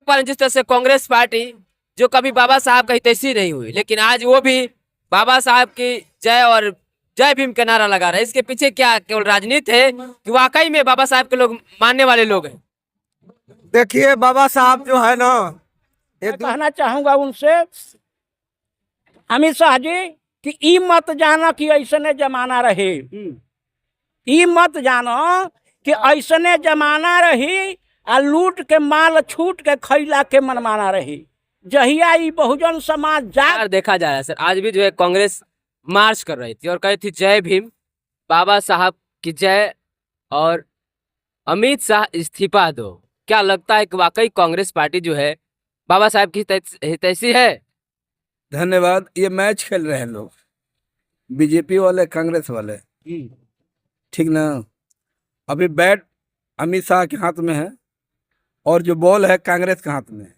पा रहे हैं जिस तरह से कांग्रेस पार्टी जो कभी बाबा साहब का हितैषी नहीं हुई, लेकिन आज वो भी बाबा साहब की जय और जय भीम का नारा लगा रहा है। इसके पीछे क्या केवल राजनीति है कि वाकई में बाबा साहब के लोग मानने वाले लोग हैं? देखिए, बाबा साहब जो है ना, मैं कहना चाहूंगा उनसे, अमित शाह जी, कि ई मत जानो कि ऐसने जमाना रहे, ई मत जानो कि ऐसने जमाना रही आ लूट के माल छूट के खैला के मनमाना रही। जहिया ई बहुजन समाज यार देखा जा रहा है सर, आज भी जो है कांग्रेस मार्च कर रही थी और कही थी जय भीम, बाबा साहब की जय और अमित शाह इस्तीफा दो। क्या लगता है कि वाकई कांग्रेस पार्टी जो है बाबा साहब की हितैषी है? धन्यवाद। ये मैच खेल रहे हैं लोग, बीजेपी वाले कांग्रेस वाले, ठीक ना। अभी बैट अमित शाह के हाथ में है और जो बॉल है कांग्रेस के हाथ में है।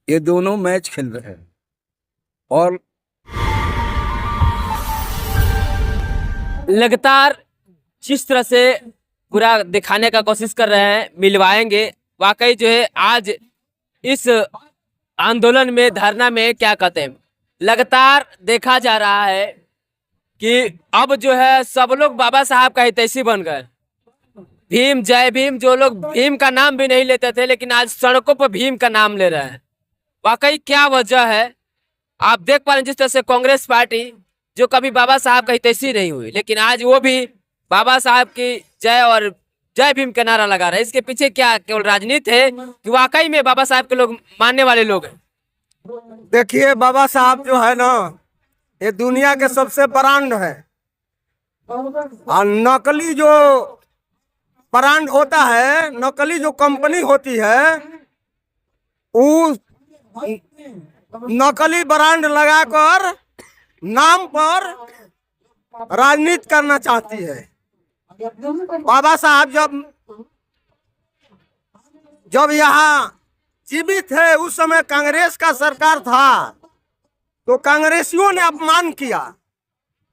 ये दोनों मैच खेल रहे हैं और लगातार जिस तरह से पूरा दिखाने का कोशिश कर रहे हैं, मिलवाएंगे। वाकई जो है आज इस आंदोलन में, धरना में क्या कहते हैं, लगातार देखा जा रहा है कि अब जो है सब लोग बाबा साहब का हितैषी बन गए। भीम, जय भीम, जो लोग भीम का नाम भी नहीं लेते थे लेकिन आज सड़कों पर भीम का नाम ले रहे हैं। वाकई क्या वजह है? आप देख पा रहे हैं जिस तरह से कांग्रेस पार्टी जो कभी बाबा साहब का हितैषी नहीं हुई, लेकिन आज वो भी बाबा साहब की जय और जय भीम का नारा लगा रहा है। इसके पीछे क्या केवल राजनीति है कि वाकई में बाबा साहब के लोग मानने वाले लोग हैं? देखिए, बाबा साहब जो है ना, ये दुनिया के सबसे ब्रांड है। और नकली जो ब्रांड होता है, नकली जो कंपनी होती है, उस नकली ब्रांड लगाकर नाम पर राजनीति करना चाहती है। बाबा साहब जब यहाँ जीवित थे, उस समय कांग्रेस का सरकार था, तो कांग्रेसियों ने अपमान किया।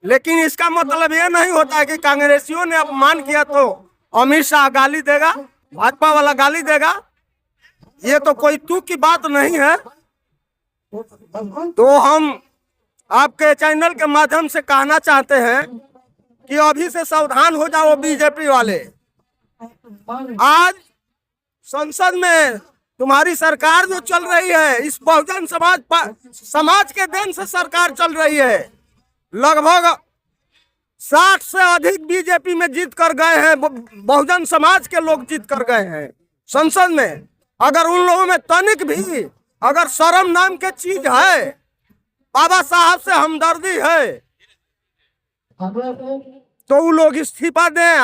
लेकिन इसका मतलब ये नहीं होता है कि कांग्रेसियों ने अपमान किया तो अमित शाह गाली देगा, भाजपा वाला गाली देगा। ये तो कोई तू की बात नहीं है। तो हम आपके चैनल के माध्यम से कहना चाहते हैं कि अभी से सावधान हो जाओ बीजेपी वाले। आज संसद में तुम्हारी सरकार जो चल रही है, इस बहुजन समाज के देन से सरकार चल रही है। लगभग 60 से अधिक बीजेपी में जीत कर गए हैं, बहुजन समाज के लोग जीत कर गए हैं संसद में। अगर उन लोगों में तनिक भी अगर शर्म नाम के चीज है, बाबा साहब से हमदर्दी है, तो वो लोग इस्तीफा दें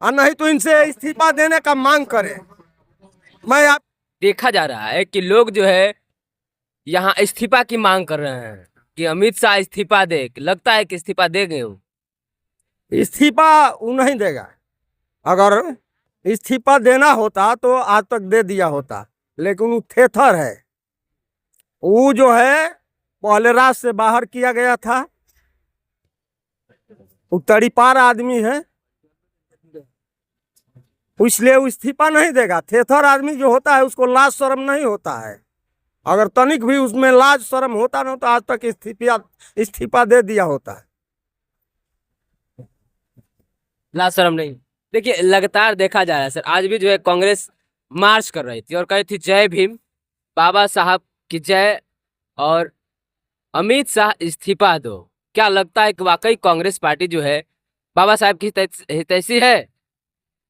और नहीं तो इनसे इस्तीफा देने का मांग करें। मैं आप देखा जा रहा है कि लोग जो है यहाँ इस्तीफा की मांग कर रहे हैं कि अमित शाह इस्तीफा दे। लगता है कि इस्तीफा देंगे वो? इस्तीफा वो नहीं देगा। अगर इस्तीफा देना होता तो आज तक दे दिया होता, लेकिन वो थेथर है। वो जो है पहले राज से बाहर किया गया था, वो तड़ीपार आदमी है, इसलिए वो इस्तीफा नहीं देगा। थेथर आदमी जो होता है उसको लाज शर्म नहीं होता है। अगर तनिक भी उसमें लाज शर्म होता ना तो आज तक इस्तीफा दे दिया होता है। लाज शर्म नहीं। देखिए, लगातार देखा जा रहा है सर, आज भी जो है कांग्रेस मार्च कर रही थी और कही थी जय भीम, बाबा साहब की जय और अमित शाह इस्तीफा दो। क्या लगता है कि वाकई कांग्रेस पार्टी जो है बाबा साहब की हितैषी है?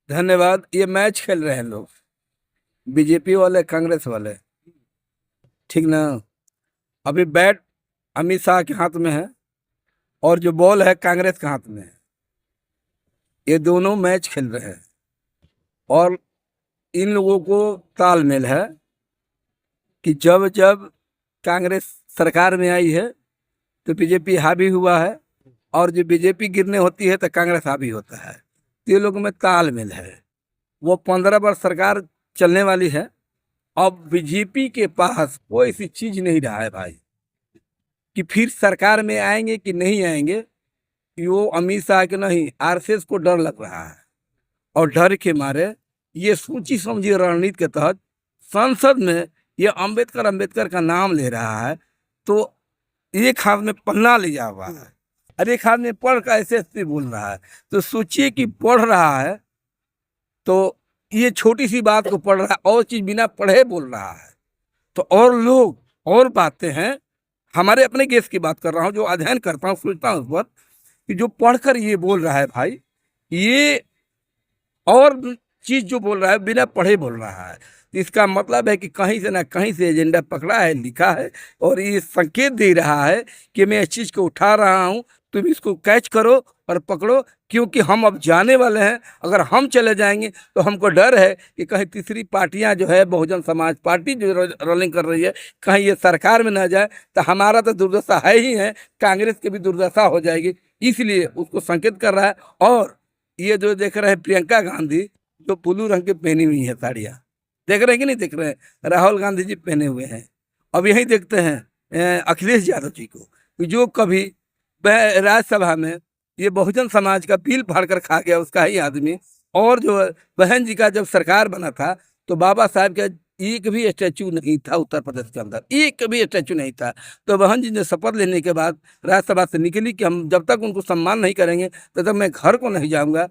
धन्यवाद। ये मैच खेल रहे हैं लोग, बीजेपी वाले कांग्रेस वाले, ठीक ना। अभी बैट अमित शाह के हाथ में है और जो बॉल है कांग्रेस के हाथ में है। ये दोनों मैच खेल रहे हैं और इन लोगों को तालमेल है कि जब जब कांग्रेस सरकार में आई है तो बीजेपी हावी हुआ है, और जो बीजेपी गिरने होती है तो कांग्रेस हावी होता है। तो ये लोगों में तालमेल है। वो 15 वर्ष सरकार चलने वाली है। अब बीजेपी के पास कोई ऐसी चीज नहीं रहा है भाई कि फिर सरकार में आएंगे कि नहीं आएंगे। वो अमित शाह के नहीं, आरएसएस को डर लग रहा है और डर के मारे ये सोची समझी रणनीति के तहत संसद में ये अंबेडकर का नाम ले रहा है, तो एक हाथ में पन्ना लिया हुआ है और एक हाथ में पढ़ का ऐसे बोल रहा है। तो सोचिए कि पढ़ रहा है तो ये छोटी सी बात को पढ़ रहा है और चीज बिना पढ़े बोल रहा है। तो और लोग और बातें हैं, हमारे अपने केस की बात कर रहा हूँ, जो अध्ययन करता हूँ सोचता हूँ उस पर कि जो पढ़कर ये बोल रहा है भाई, ये और चीज जो बोल रहा है बिना पढ़े बोल रहा है। तो इसका मतलब है कि कहीं से ना कहीं से एजेंडा पकड़ा है, लिखा है और ये संकेत दे रहा है कि मैं इस चीज को उठा रहा हूँ, तुम इसको कैच करो और पकड़ो, क्योंकि हम अब जाने वाले हैं। अगर हम चले जाएंगे तो हमको डर है कि कहीं तीसरी पार्टियां जो है, बहुजन समाज पार्टी जो रोलिंग कर रही है, कहीं ये सरकार में ना जाए तो हमारा तो दुर्दशा है ही है, कांग्रेस की भी दुर्दशा हो जाएगी। इसलिए उसको संकेत कर रहा है। और ये जो देख रहे हैं प्रियंका गांधी जो ब्लू रंग की पहनी हुई है साड़ियाँ, देख रहे हैं कि नहीं देख रहे हैं? राहुल गांधी जी पहने हुए हैं। अब यही देखते हैं अखिलेश यादव जी को, जो कभी राज्यसभा में ये बहुजन समाज का बिल फाड़ कर खा गया, उसका ही आदमी। और जो बहन जी का जब सरकार बना था तो बाबा साहब का एक भी स्टैचू नहीं था उत्तर प्रदेश के अंदर, एक भी स्टैचू नहीं था। तो बहन जी ने शपथ लेने के बाद राज्यसभा से निकली कि हम जब तक उनको सम्मान नहीं करेंगे तब तक मैं घर को नहीं जाऊंगा।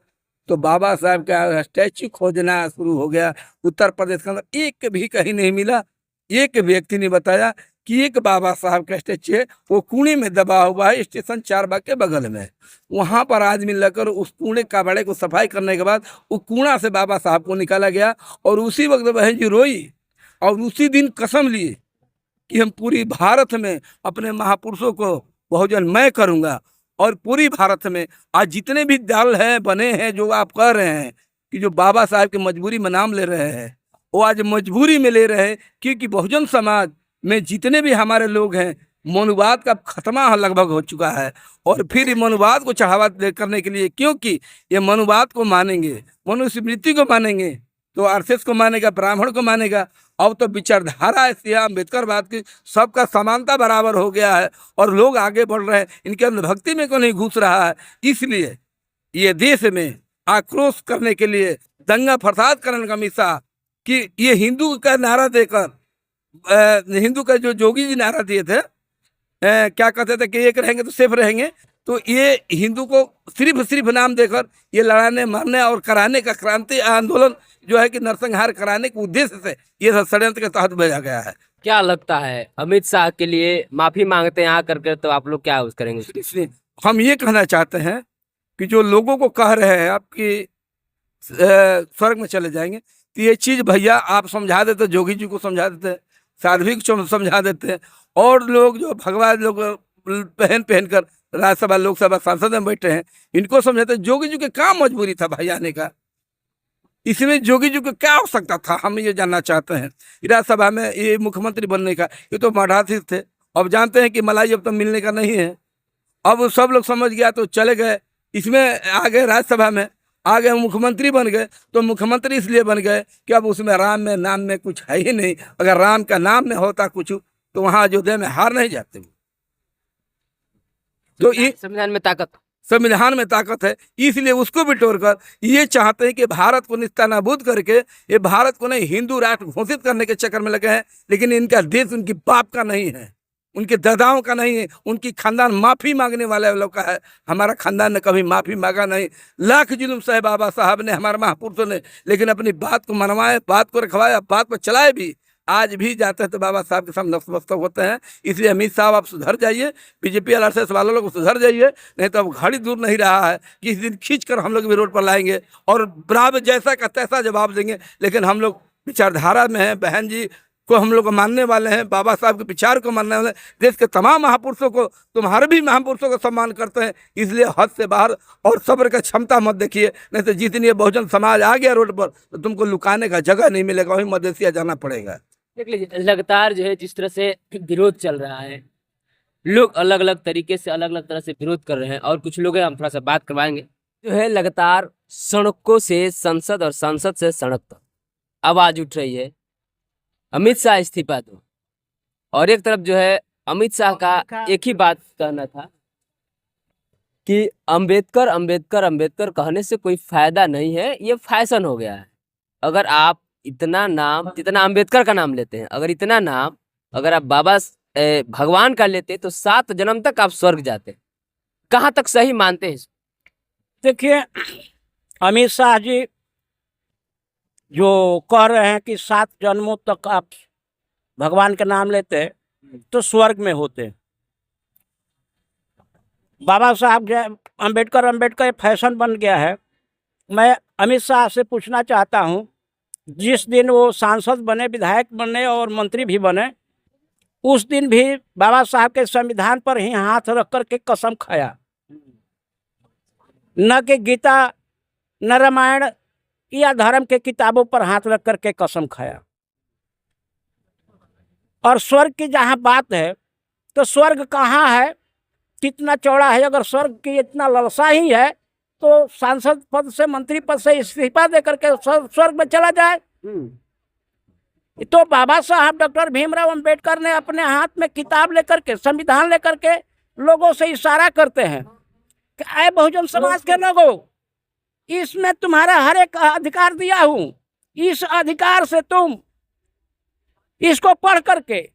तो बाबा साहब का स्टैचू खोजना शुरू हो गया उत्तर प्रदेश के अंदर, एक भी कहीं नहीं मिला। एक व्यक्ति ने बताया कि एक बाबा साहब का स्टैचू है, वो कूड़े में दबा हुआ है स्टेशन 4 बाग के बगल में। वहां पर आदमी लगकर उस कूड़े कबाड़े को सफाई करने के बाद वो कूड़ा से बाबा साहब को निकाला गया। और उसी वक्त बहन जी रोई और उसी दिन कसम लिए कि हम पूरी भारत में अपने महापुरुषों को बहुजन मैं करूंगा। और पूरी भारत में आज जितने भी दल हैं बने हैं, जो आप कह रहे हैं कि जो बाबा साहब की मजबूरी में नाम ले रहे हैं, वो आज मजबूरी में ले रहे हैं, क्योंकि बहुजन समाज में जितने भी हमारे लोग हैं, मनुवाद का खत्मा लगभग हो चुका है। और फिर मनुवाद को चढ़ावा करने के लिए, क्योंकि ये मनुवाद को मानेंगे, मनुस्मृति को मानेंगे तो आरएसएस को मानेगा, ब्राह्मण को मानेगा। अब तो विचारधारा ऐसी है अम्बेडकरवाद की, सबका समानता बराबर हो गया है और लोग आगे बढ़ रहे हैं, इनके अंदर भक्ति में को नहीं घुस रहा है। इसलिए ये देश में आक्रोश करने के लिए, दंगा फसाद करने का हमेशा कि ये हिंदू का नारा देकर, हिंदू का जो जोगी जी नारा दिए थे, क्या कहते थे कि एक रहेंगे तो सेफ रहेंगे, तो ये हिंदू को सिर्फ नाम देकर ये लड़ाने मारने और कराने का क्रांति आंदोलन जो है कि नरसंहार कराने के उद्देश्य से ये षड्यंत्र के तहत भेजा गया है। क्या लगता है अमित शाह के लिए माफी मांगते हैं आकर के, तो आप लोग क्या उस करेंगे? इसलिए हम ये कहना चाहते हैं कि जो लोगों को कह रहे हैं आपकी स्वर्ग में चले जाएंगे, तो ये चीज भैया आप समझा देते, जोगी जी को समझा देते, साध्वी को समझा देते, और लोग जो भगवान लोग पहन कर राज्यसभा लोकसभा सांसद में बैठे हैं, इनको समझाते। जोगी जी के क्या मजबूरी था भाई आने का? इसमें जोगी जी को क्या हो सकता था, हम ये जानना चाहते हैं। राज्यसभा में ये मुख्यमंत्री बनने का, ये तो मठाधीश थे। अब जानते हैं कि मलाई अब तो मिलने का नहीं है। अब सब लोग समझ गया तो चले गए, इसमें आ गए राज्यसभा में, आ गए मुख्यमंत्री बन गए। तो मुख्यमंत्री इसलिए बन गए कि अब उसमें राम में नाम में कुछ है ही नहीं। अगर राम का नाम में होता कुछ तो वहां अयोध्या में हार नहीं जाते। तो ये संविधान में ताकत है, इसलिए उसको भी तोड़कर ये चाहते हैं कि भारत को निस्तानाबूद करके, ये भारत को नहीं हिंदू राष्ट्र घोषित करने के चक्कर में लगे हैं। लेकिन इनका देश उनकी बाप का नहीं है, उनके दादाओं का नहीं है, उनकी खानदान माफी मांगने वाले लोग का है। हमारा खानदान ने कभी माफी मांगा नहीं। लाख जुल्म सहे बाबा साहब ने, हमारे महापुरुषों ने, लेकिन अपनी बात को मनवाए, बात को रखवाया, बात पर चलाए भी। आज भी जाते हैं तो बाबा साहब के सामने नतमस्तक होते हैं। इसलिए अमित साहब आप सुधर जाइए, बीजेपी आरएसएस वालों लोग सुधर जाइए, नहीं तो अब घड़ी दूर नहीं रहा है कि इस दिन खींच कर हम लोग भी रोड पर लाएंगे और बराबर जैसा का तैसा जवाब देंगे। लेकिन हम लोग विचारधारा में हैं, बहन जी को हम लोग मानने वाले हैं, बाबा साहब के विचार को मानने वाले हैं, देश के तमाम महापुरुषों को, तुम्हारे भी महापुरुषों को सम्मान करते हैं। इसलिए हद से बाहर और सब्र का क्षमता मत देखिए, नहीं तो जितनी बहुजन समाज आ गया रोड पर तो तुमको लुकाने का जगह नहीं मिलेगा, वहीं मधेसिया जाना पड़ेगा। देख लीजिए लगातार जो है जिस तरह से विरोध चल रहा है, लोग अलग अलग तरीके से अलग अलग तरह से विरोध कर रहे हैं। और कुछ लोग हैं, हम थोड़ा सा बात करवाएंगे। जो है लगातार सड़कों से संसद और संसद से सड़क तक आवाज उठ रही है अमित शाह इस्तीफा दो। और एक तरफ जो है अमित शाह का एक ही बात कहना था कि अंबेडकर अंबेडकर अंबेडकर कहने से कोई फायदा नहीं है, ये फैशन हो गया है। अगर आप इतना नाम जितना अम्बेडकर का नाम लेते हैं, अगर इतना नाम अगर आप भगवान का लेते तो 7 जन्म तक आप स्वर्ग जाते। कहाँ तक सही मानते हैं? देखिए, अमित शाह जी जो कह रहे हैं कि 7 जन्मों तक आप भगवान का नाम लेते तो स्वर्ग में होते। बाबा साहब अम्बेडकर फैशन बन गया है। मैं अमित शाह से पूछना चाहता हूं, जिस दिन वो सांसद बने, विधायक बने और मंत्री भी बने, उस दिन भी बाबा साहब के संविधान पर ही हाथ रख कर के कसम खाया, न कि गीता न रामायण या धर्म के किताबों पर हाथ रख कर के कसम खाया। और स्वर्ग की जहाँ बात है तो स्वर्ग कहाँ है, कितना चौड़ा है? अगर स्वर्ग की इतना लालसा ही है तो सांसद पद से, मंत्री पद से इस्तीफा देकर के स्वर्ग में चला जाए। तो बाबा साहब डॉक्टर भीमराव अंबेडकर ने अपने हाथ में किताब लेकर के, संविधान लेकर के लोगों से इशारा करते हैं कि आए बहुजन समाज के लोगों, इसमें तुम्हारा हर एक अधिकार दिया हूं, इस अधिकार से तुम इसको पढ़ करके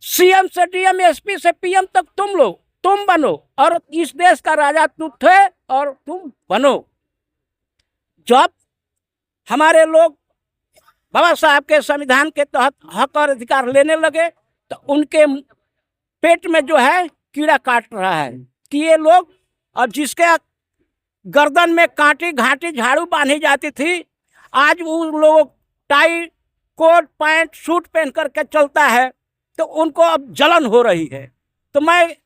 सीएम से डीएम, एसपी से पीएम तक तुम बनो और इस देश का राजा तुम थे और तुम बनो। जब हमारे लोग बाबा साहब के संविधान के तहत हक और अधिकार लेने लगे तो उनके पेट में जो है कीड़ा काट रहा है कि ये लोग, अब जिसके गर्दन में कांटी घाटी झाड़ू बांधी जाती थी, आज वो लोग टाई कोट पैंट सूट पहन करके चलता है तो उनको अब जलन हो रही है। तो मैं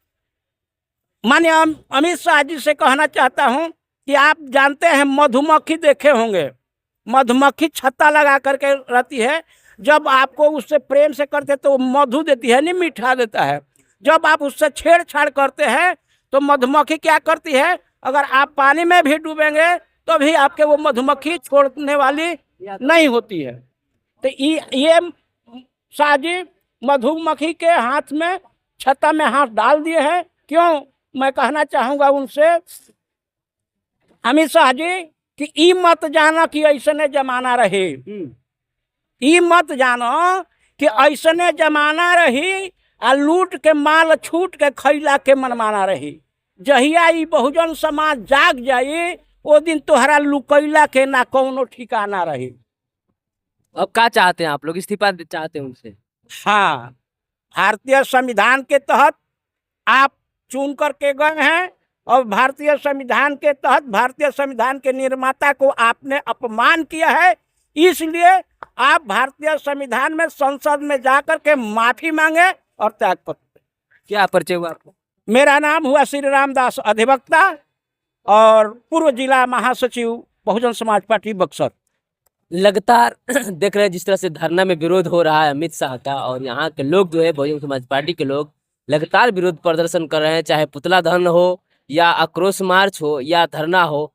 माननीय अमित शाह जी से कहना चाहता हूं कि आप जानते हैं, मधुमक्खी देखे होंगे, मधुमक्खी छत्ता लगा करके रहती है, जब आपको उससे प्रेम से करते तो मधु देती है, नहीं मीठा देता है। जब आप उससे छेड़छाड़ करते हैं तो मधुमक्खी क्या करती है, अगर आप पानी में भी डूबेंगे तो भी आपके वो मधुमक्खी छोड़ने वाली नहीं होती है। तो ये शाह जी मधुमक्खी के हाथ में छत्ता में हाथ डाल दिए हैं। क्यों? मैं कहना चाहूँगा उनसे, अमित शाह जी, कि ई मत जाना कि ऐसने जमाना रहे, ई मत जानो कि ऐसने जमाना रही आ लूट के माल छूट के खैला के मनमाना रही। जहिया ई बहुजन समाज जाग जाई वो दिन तोहरा लुकैला के ना कौनो ठिकाना रही। अब क्या चाहते हैं आप लोग? इस्तीफा चाहते हैं उनसे? हाँ, भारतीय संविधान के तहत आप चुन करके गए हैं और भारतीय संविधान के तहत भारतीय संविधान के निर्माता को आपने अपमान किया है, इसलिए आप भारतीय संविधान में संसद में जाकर के माफी मांगे और त्यागपत्र। क्या परिचय हुआ आपको? मेरा नाम हुआ श्री रामदास अधिवक्ता और पूर्व जिला महासचिव बहुजन समाज पार्टी बक्सर। लगातार देख रहे हैं जिस तरह से धरना में विरोध हो रहा है अमित शाह का, और यहाँ के लोग जो है बहुजन समाज पार्टी के लोग लगातार विरोध प्रदर्शन कर रहे हैं, चाहे पुतला दहन हो या आक्रोश मार्च हो या धरना हो।